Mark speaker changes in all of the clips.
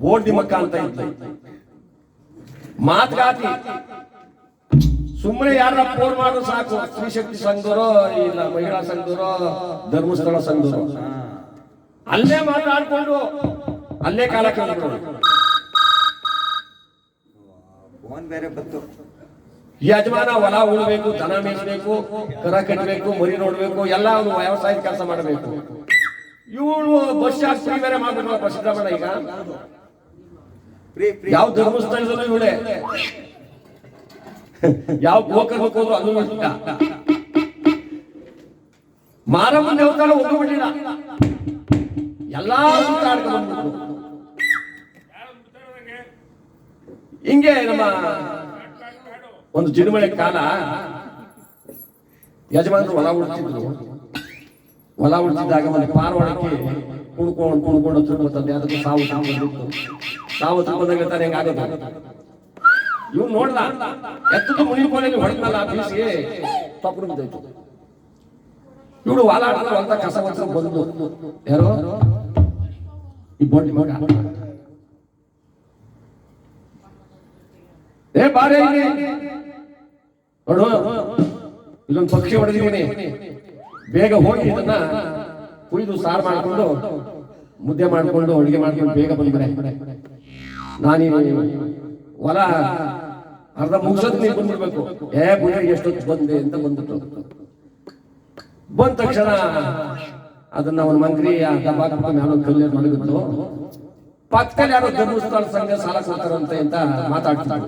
Speaker 1: Board ದಿಮಕ್ಕ ಅಂತ ಇತ್ತು, ಮಾತುಗಾತಿ. ಸುಮ್ಮನೆ ಯಾರ ಫೋನ್ ಮಾಡೋದು ಸಾಕು, ಸ್ತ್ರೀಶಕ್ತಿ ಸಂಘದವರು, ಇಲ್ಲ ಮಹಿಳಾ ಸಂಘದವರು, ಧರ್ಮಸ್ಥಳ ಸಂಘದವರು, ಅಲ್ಲೇ ಮಾತಾಡ್ಕೊಂಡು ಅಲ್ಲೇ ಕಾಲ ಕಳೆದುಕೊಂಡು
Speaker 2: ಬೇರೆ ಬತ್ತು.
Speaker 1: ಯಜಮಾನ ಹೊಲ ಉಳ್ಬೇಕು, ದನ ಮೇಯಿಸ್ಬೇಕು, ಕರ ಕಟ್ಟಬೇಕು, ಮರಿ ನೋಡ್ಬೇಕು, ಎಲ್ಲ ಅವನು ವ್ಯವಸಾಯದ ಕೆಲಸ ಮಾಡಬೇಕು. ಇವಳು ಬಸ್ ಚಾರ್ಜ್ ಫ್ರೀ ಬೇರೆ ಮಾಡ್ಬೇಕು. ಪ್ರಸಿದ್ಧಮಣ ಈಗ ಯಾವ ಧರ್ಮಸ್ಥಳದಲ್ಲೂ ಇವಳೆ, ಯಾವ ಗೋಕರ್ಣಕ್ಕೆ ಹೋದ್ರು ಅದು ಇಲ್ಲ, ಮಾರಮ್ಮನ ದೇವಸ್ಥಾನ ಹೋಗ್ಬಿಟ್ಟಿಲ್ಲ, ಎಲ್ಲಾ ಸುತ್ತಾಡ್ಕೊಂಡು ಹಿಂಗೆ. ನಮ್ಮ ಒಂದು ಜಿನುಮಳೆ ಕಾಲ ಯಜಮಾನರು ಹೊಲ ಉಡ್ತಿದ್ರು. ಹೊಲ ಉಡ್ತಿದ್ದಾಗ ಒಂದು ಪಾರವಾಡಕ್ಕೆ ಕುಣ್ಕೊಂಡು ತಿರ್ಬೋತಂತೆ. ಅದಕ್ಕೆ ಸಾವು ಬಂದಿತ್ತು. ಸಾವು ತಿರ್ಬೋದಂಗೆ ತಾನೆ ಹೆಂಗಾಗುತ್ತೆ. ಇವ್ ನೋಡ್ದ ಎತ್ತದ ಮುನಿಕೋಲಲ್ಲಿ ಹೊಡೆದ್ನಲ್ಲ ಬೀಸಿ ತಪ್ಪು ಬಿದ್ದೈತು. ಇವಳು ಹೊಲ ಆಡಿದ್ರು ಅಂತ ಕಸ ಬಂದು ಯಾರೋ ಈ ಬೋಟಿ ಮಗ ಏ ಬಾರೆ ನೋಡು, ಇಲ್ಲೊಂದು ಪಕ್ಷಿ ಹೊಡೆದಿದ್ದೀನಿ, ಬೇಗ ಹೋಗಿ ಇದನ್ನ ಕುಯ್ದು ಸಾರು ಮಾಡ್ಕೊಂಡು ಮುದ್ದೆ ಮಾಡ್ಕೊಂಡು ಅಡುಗೆ ಮಾಡ್ಕೊಂಡು ಬೇಗ ಬಂದ್ರೆ ನಾನು ಹೊಲ ಅರ್ಧ ಮುಗಿಸೋದು ನೀವು ಬಂದ್ಬಿಡ್ಬೇಕು. ಬುಡ ಎಷ್ಟೊತ್ತು ಬಂದೆ ಅಂತ ಬಂದ್ಬಿಟ್ಟು ಬಂದ ತಕ್ಷಣ ಅದನ್ನ ಅವನ ಮಂತ್ರಿ ನಾನೊಂದು ಕಲ್ಯಾಣ ಮಲಗಿತ್ತು. ಪಕ್ಕದಲ್ಲಿ ಯಾರೋ ಧರ್ಮಸ್ಥಳ ಸಂಘ ಸಾಲ ಕೊಡ್ತಾರಂತೆ ಅಂತ ಮಾತಾಡ್ತಾರೆ.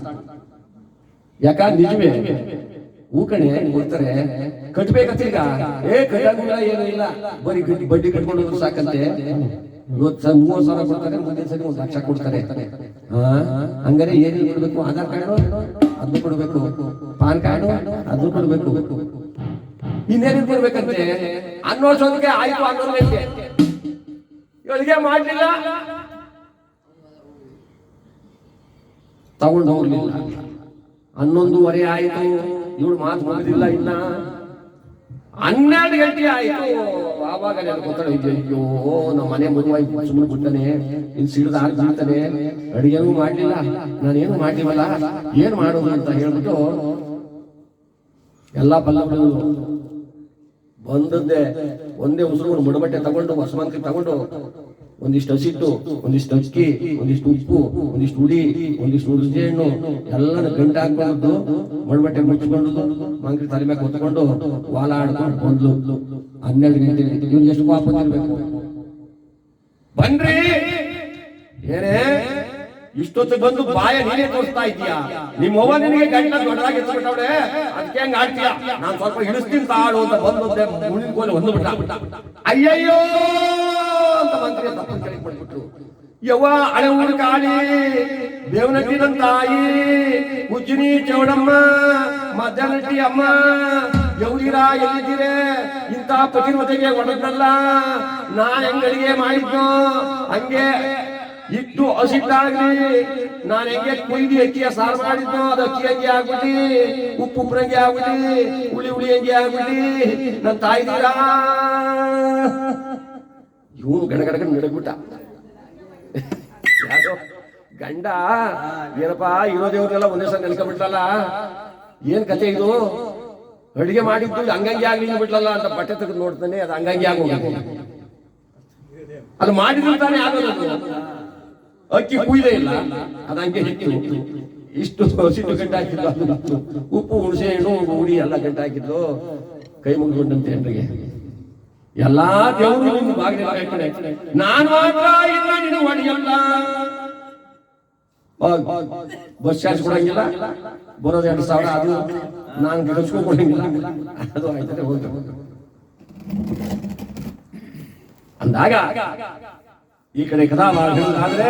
Speaker 1: ಯಾಕ ನಿಜವೇ ಹೂಕಣೆ ಕೊಡ್ತಾರೆ, ಕಟ್ಬೇಕಂತೀಗ ಕಟ್ಟಂಗಿಲ್ಲ ಏನೂ ಇಲ್ಲ, ಬರೀ ಬಡ್ಡಿ ಕಟ್ಕೊಂಡು ಸಾಕಂತೆ. ಇವತ್ತು 30,000 ಕೊಡ್ತಾರೆ, ಮುಂದಿನ ಸರಿ 1 ಲಕ್ಷ ಕೊಡ್ತಾರೆ. ಹಂಗಾರೆ ಏನೇನು ಕೊಡ್ಬೇಕು? ಆಧಾರ್ ಕಾರ್ಡು ಅದನ್ನು ಕೊಡ್ಬೇಕು, ಪಾನ್ ಕಾರ್ಡು ಅದನ್ನು ಕೊಡ್ಬೇಕು, ಇನ್ನೇನೇನು ಕೊಡ್ಬೇಕಂತೆ. ಅನ್ನೋಸೋದಕ್ಕೆ ಆಯ್ತು, ಅನ್ನೋದಕ್ಕೆ ಇವಳಿಗೆ ಮಾಡ್ಲಿಲ್ಲ, ತಗೊಂಡು ಹೋಗ್ಲಿಲ್ಲ. 11:30 ಆಯ್ತು, ಇವಳು ಮಾತು ಮುಗಿದಿಲ್ಲ. ಇನ್ನ 12 ಗಂಟೆ ಆಯ್ತು. ಆವಾಗ ಗೊತ್ತಾಳೆ, ಅಯ್ಯೋ ನಮ್ಮ ಮನೆ ಮದುವಾಗಿ ಸುಮ್ಮನೆ ಬಿಡ್ತಾನೆ, ಇನ್ ಸಿಡಿದು ಹಾಕ್ಬಿಡ್ತಾನೆ, ಅಡಿಗೆನೂ ಮಾಡ್ಲಿಲ್ಲ, ನಾನೇನು ಮಾಡ್ಲಿವಲ್ಲ, ಏನ್ ಮಾಡೋದು ಅಂತ ಹೇಳ್ಬಿಟ್ಟು ಎಲ್ಲಾ ಪಲ್ಲಗಳು ಬಂದದ್ದೇ ಒಂದೇ ಉಸಿರು ಮುಡಬಟ್ಟೆ ತಗೊಂಡು ಹೊಸಮಂತ್ರಿ ತಗೊಂಡು ಒಂದಿಷ್ಟು ಹಸಿಟ್ಟು, ಒಂದಿಷ್ಟು ಅಕ್ಕಿ, ಒಂದಿಷ್ಟು ಉಪ್ಪು, ಒಂದಿಷ್ಟು ಹುಡಿ, ಒಂದಿಷ್ಟು ಹುಣಸೆ ಹಣ್ಣು ಎಲ್ಲ ಗಂಟೆ ಹಾಕೊಂಡು ಮಡ್ಬಟ್ಟೆ ಮುಚ್ಚಿಕೊಂಡು ಮಂತ್ರಿ ತಲೆ ಮೇಲೆ ಹೊತ್ಕೊಂಡು ವಾಲ ಆಡ್ಕೊಂಡು ಬಂದ್ಲು. 12 ಗಂಟೆ. ಇವ್ರಿಗೆ ಎಷ್ಟು ಪಾಪ ಇರ್ಬೇಕು. ಬನ್ರಿ ಏನೇ ಇಷ್ಟೊತ್ತು ಬಂದು ಬಾಯ ನೀನೇ ತೋರಿಸ್ತಾ ಇದೀಯಾ? ನಿಮ್ಮ ಅವ್ವ ನಿನಗೆ ಗಂಟೆ ದೊಡ್ಡದಾಗಿ ಎತ್ಬಿಟ್ಟವಳೆ, ಅದಕ್ಕೆ ಹಂಗ ಆಡ್ತೀಯ. ನಾನು ಸ್ವಲ್ಪ ಇಳಿಸ್ತೀನಿ ತಾಳು ಅಂತ ಬಂದು ಮುಳ್ಳಿನ ಕೋಲಿ ಒಂದು ಬಿಟ್ಟ. ಅಯ್ಯಯ್ಯೋ ಅಂತ ಮಂತ್ರಿ ತಪ್ಪು ಕೇಳಿಬಿಟ್ಬಿಟ್ರು. ಯವ್ವ ಹಳೆ ಊರು ಕಾಳಿ, ಬೇವನಟ್ಟಿನ ತಾಯಿ, ಉಜ್ಜಿನಿ ಚೌಡಮ್ಮ, ಮದ್ದನಟ್ಟಿ ಅಮ್ಮ, ಯೌರಿರ ಎಲ್ಲಿದ್ದೀರೆ? ಇಂಥ ಪತಿಮತೆಗೆ ಒಡದಲ್ಲ, ನಾನ್ ಹೆಂಗಳಿಗೆ ಮಾಡಿದ್ನೋ ಹಂಗೆ ಇಟ್ಟು ಹಸಿಟ್ಟಾಗ್ಲಿ, ನಾನು ಹೆಂಗೆ ಕುಯ್ದು ಅಕ್ಕಿಯ ಸಾರು ಮಾಡಿದ್ನೋ ಅದು ಅಕ್ಕಿ ಹಂಗೆ ಆಗ್ಬಿಟ್ಟಿ, ಉಪ್ಪು ಉಪ್ಪರಂಗೆ ಆಗ್ಬಿಟ್ಟಿ, ಹುಳಿ ಹಂಗೆ ಆಗ್ಬಿಟ್ಟಿ, ನನ್ನ ತಾಯಿದೀರ. ಇವನು ಗಡಗಡ ನಡಗ್ಬಿಟ್ಟ. ಯಾರೋ ಗಂಡ ಏನಪ್ಪಾ ಇರೋ ದೇವ್ರನ್ನೆಲ್ಲ ಒಂದೇ ಸಲ ನೆನ್ಕೊಂಡ್ಬಿಟ್ಲಲ್ಲ, ಏನ್ ಕತೆ ಇದು? ಅಡಿಗೆ ಮಾಡಿದ್ದು ಹಂಗಂಗೆ ಆಗ್ಲಿ ಬಿಟ್ಲಲ್ಲ ಅಂತ ಬಟ್ಟೆ ತೆಗೆದು ನೋಡ್ತಾನೆ, ಅದು ಹಂಗಂಗೆ ಆಗೋದು. ಅದು ಮಾಡಿದ್ರು ತಾನೇ ಆಗೋದು. ಅಕ್ಕಿ ಕುಯ್ದೇ ಇಲ್ಲ, ಅದು ಹಂಗೆ ಹಿಟ್ಟು ಇಷ್ಟು ಸಿಟ್ಟು ಗಂಟೆ ಹಾಕಿದ್ದು, ಅದು ಉಪ್ಪು ಹುಣಸೆ ಹಣ್ಣು ಹುಡಿ ಎಲ್ಲ ಗಂಟೆ ಹಾಕಿದ್ದು. ಕೈ ಮುಗಿದ್ಬಿಟ್ಟಂತೆ ಹೆಣ್ರಿಗೆ. ಎಲ್ಲಾ ದೇವರು ನಿನ್ನ ಬಾಗಿಲ ನಾನು ಮಾತ್ರ ಇಲ್ಲ, ನೀನು ಹೊಡೆಯಲ್ಲ. ಬಸ್ ಚಾರ್ಜ್ ಕೊಡಂಗಿಲ್ಲ, ಬರೋದು 2,000, ಅದು ನಾನು ಗಿಡಸ್ಕೊಂಡು ಕೊಡಂಗಿಲ್ಲ, ಅದು ಆಯ್ತಾರೆ ಹೋಗಿ ಅಂದಾಗ ಈ ಕಡೆ ಕಥಾ ಆದ್ರೆ